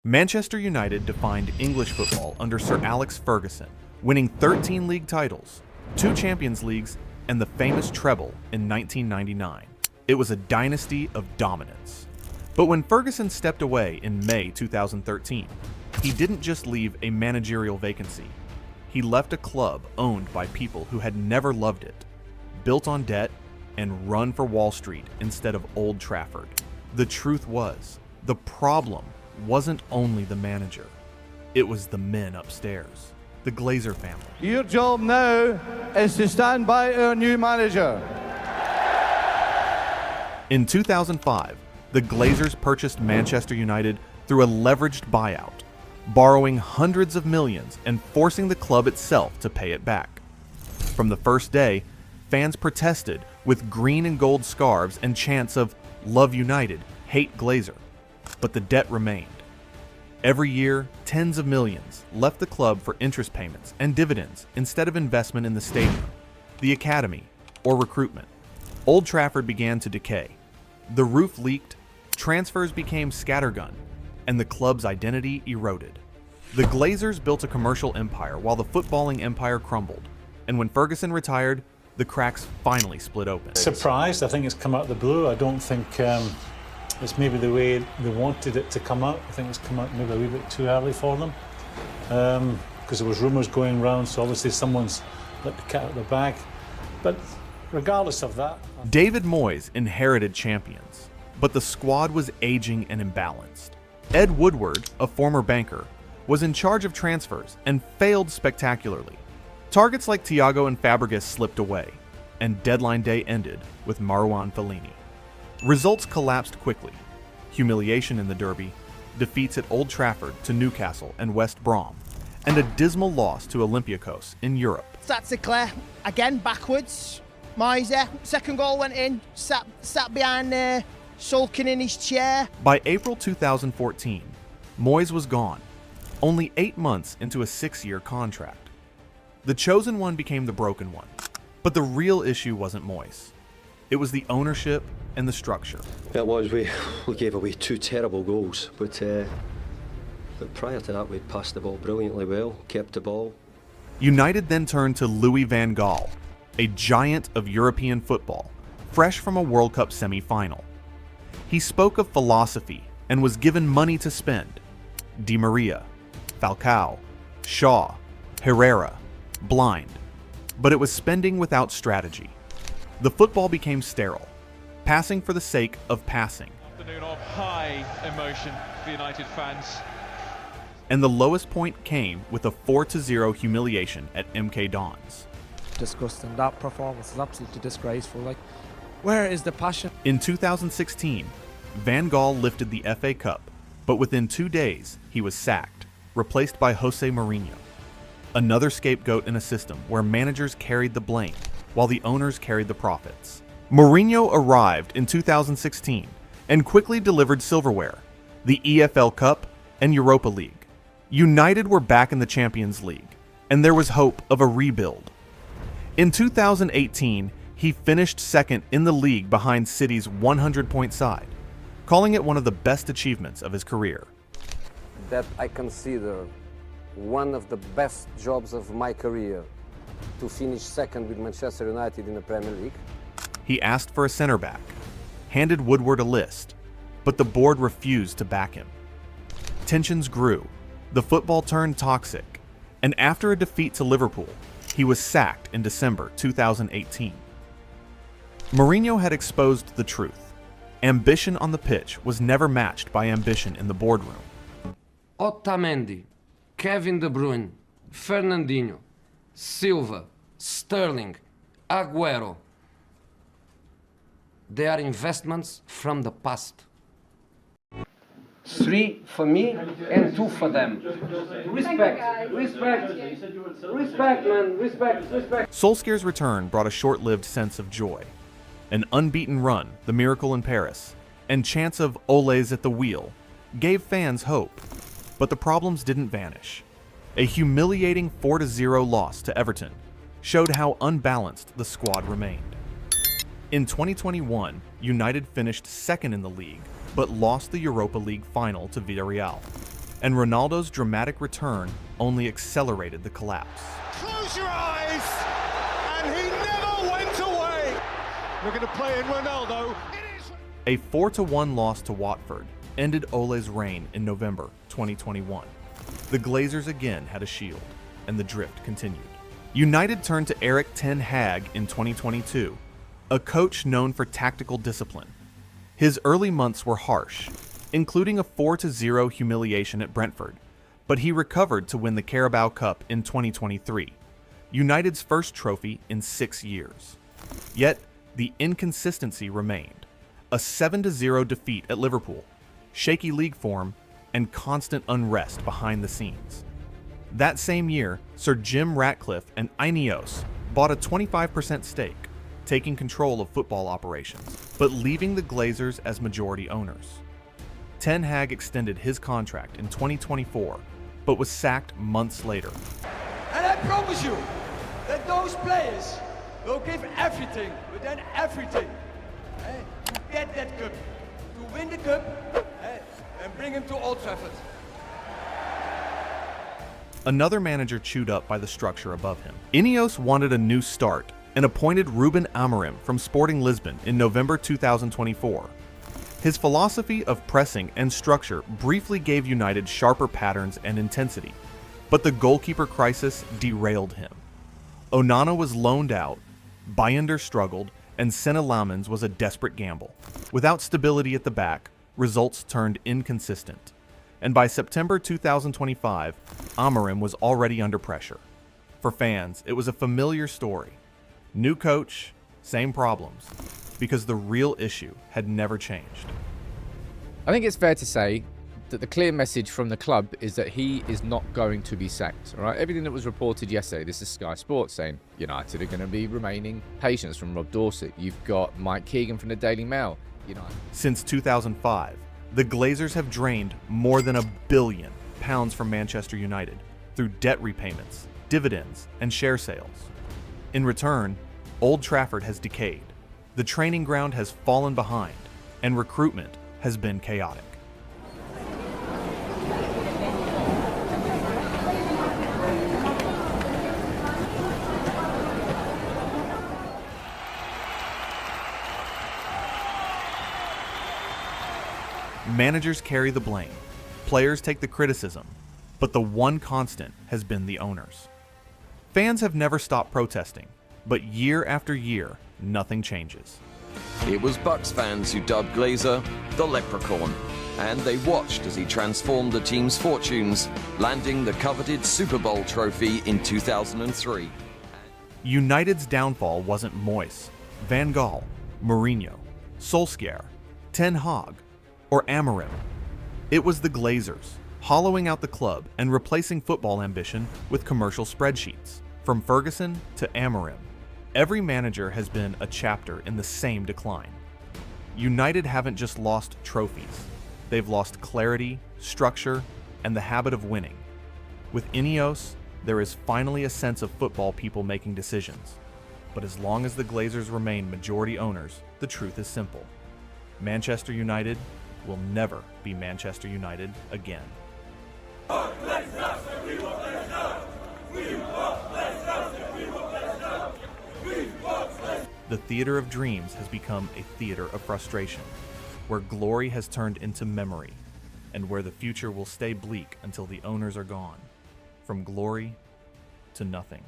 Manchester United defined English football under Sir Alex Ferguson, winning 13 league titles, 2 Champions Leagues, and the famous treble in 1999. It was a dynasty of dominance. But when Ferguson stepped away in May 2013, he didn't just leave a managerial vacancy. He left a club owned by people who had never loved it, built on debt, and run for Wall Street instead of Old Trafford. The truth was, the problem wasn't only the manager, it was the men upstairs, the Glazer family. Your job now is to stand by our new manager. In 2005, the Glazers purchased Manchester United through a leveraged buyout, borrowing hundreds of millions and forcing the club itself to pay it back. From the first day, fans protested with green and gold scarves and chants of "Love United, hate Glazer." But the debt remained. Every year, tens of millions left the club for interest payments and dividends instead of investment in the stadium, the academy, or recruitment. Old Trafford began to decay. The roof leaked, transfers became scattergun, and the club's identity eroded. The Glazers built a commercial empire while the footballing empire crumbled, and when Ferguson retired, the cracks finally split open. Surprised, I think it's come out of the blue. I don't think it's maybe the way they wanted it to come out. I think it's come out maybe a wee bit too early for them, because there was rumours going around, so obviously someone's let the cat out of the bag. But regardless of that... David Moyes inherited champions, but the squad was aging and imbalanced. Ed Woodward, a former banker, was in charge of transfers and failed spectacularly. Targets like Thiago and Fabregas slipped away, and deadline day ended with Marouane Fellaini. Results collapsed quickly. Humiliation in the Derby, defeats at Old Trafford to Newcastle and West Brom, and a dismal loss to Olympiacos in Europe. Tactically, again backwards. Moyes, second goal went in, sat behind there, sulking in his chair. By April 2014, Moyes was gone, only 8 months into a 6-year contract. The chosen one became the broken one. But the real issue wasn't Moyes. It was the ownership and the structure. It was. We gave away 2 terrible goals, but prior to that we'd passed the ball brilliantly well, kept the ball. United then turned to Louis van Gaal, a giant of European football, fresh from a World Cup semi-final. He spoke of philosophy and was given money to spend. Di Maria, Falcao, Shaw, Herrera, Blind. But it was spending without strategy. The football became sterile, passing for the sake of passing. Afternoon of high emotion for United fans. And the lowest point came with a 4-0 humiliation at MK Dons. Disgusting. That performance is absolutely disgraceful. Like, where is the passion? In 2016, Van Gaal lifted the FA Cup, but within 2 days, he was sacked, replaced by Jose Mourinho. Another scapegoat in a system where managers carried the blame, while the owners carried the profits. Mourinho arrived in 2016 and quickly delivered silverware, the EFL Cup and Europa League. United were back in the Champions League, and there was hope of a rebuild. In 2018, he finished second in the league behind City's 100-point side, calling it one of the best achievements of his career. That I consider one of the best jobs of my career, to finish second with Manchester United in the Premier League. He asked for a center back, handed Woodward a list, but the board refused to back him. Tensions grew, the football turned toxic, and after a defeat to Liverpool, he was sacked in December 2018. Mourinho had exposed the truth. Ambition on the pitch was never matched by ambition in the boardroom. Otamendi, Kevin De Bruyne, Fernandinho, Silva, Sterling, Aguero. They are investments from the past. 3 for me and 2 for them. Respect, respect, respect, man, respect. Solskjaer's return brought a short-lived sense of joy. An unbeaten run, the miracle in Paris, and chants of Ole's at the wheel gave fans hope. But the problems didn't vanish. A humiliating 4-0 loss to Everton showed how unbalanced the squad remained. In 2021, United finished second in the league, but lost the Europa League final to Villarreal. and Ronaldo's dramatic return only accelerated the collapse. Close your eyes, and he never went away. We're going to play in Ronaldo. A 4-1 loss to Watford ended Ole's reign in November 2021. The Glazers again had a shield, and the drift continued. United turned to Erik ten Hag in 2022, a coach known for tactical discipline. His early months were harsh, including a 4-0 humiliation at Brentford, but he recovered to win the Carabao Cup in 2023, United's first trophy in 6 years. Yet, the inconsistency remained. A 7-0 defeat at Liverpool, shaky league form, and constant unrest behind the scenes. That same year, Sir Jim Ratcliffe and Ineos bought a 25% stake, taking control of football operations, but leaving the Glazers as majority owners. Ten Hag extended his contract in 2024, but was sacked months later. And I promise you that those players will give everything, but then everything, to get that cup, to win the cup, and bring him to Old Trafford. Another manager chewed up by the structure above him. Ineos wanted a new start and appointed Ruben Amorim from Sporting Lisbon in November 2024. His philosophy of pressing and structure briefly gave United sharper patterns and intensity, but the goalkeeper crisis derailed him. Onana was loaned out, Bayender struggled, and Senne Lammens was a desperate gamble. Without stability at the back, results turned inconsistent. And by September 2025, Amorim was already under pressure. For fans, it was a familiar story. New coach, same problems, because the real issue had never changed. I think it's fair to say that the clear message from the club is that he is not going to be sacked. All right, everything that was reported yesterday, this is Sky Sports saying United are going to be remaining patients from Rob Dorsett. You've got Mike Keegan from the Daily Mail. Since 2005, the Glazers have drained more than £1 billion from Manchester United through debt repayments, dividends, and share sales. In return, Old Trafford has decayed, the training ground has fallen behind, and recruitment has been chaotic. Managers carry the blame, players take the criticism, but the one constant has been the owners. Fans have never stopped protesting, but year after year, nothing changes. It was Bucks fans who dubbed Glazer the Leprechaun, and they watched as he transformed the team's fortunes, landing the coveted Super Bowl trophy in 2003. United's downfall wasn't Moyes, Van Gaal, Mourinho, Solskjaer, Ten Hag, or Amorim. It was the Glazers, hollowing out the club and replacing football ambition with commercial spreadsheets. From Ferguson to Amorim, every manager has been a chapter in the same decline. United haven't just lost trophies, they've lost clarity, structure, and the habit of winning. With Ineos, there is finally a sense of football people making decisions. But as long as the Glazers remain majority owners, the truth is simple. Manchester United will never be Manchester United again. The theater of dreams has become a theater of frustration, where glory has turned into memory, and where the future will stay bleak until the owners are gone. From glory to nothing.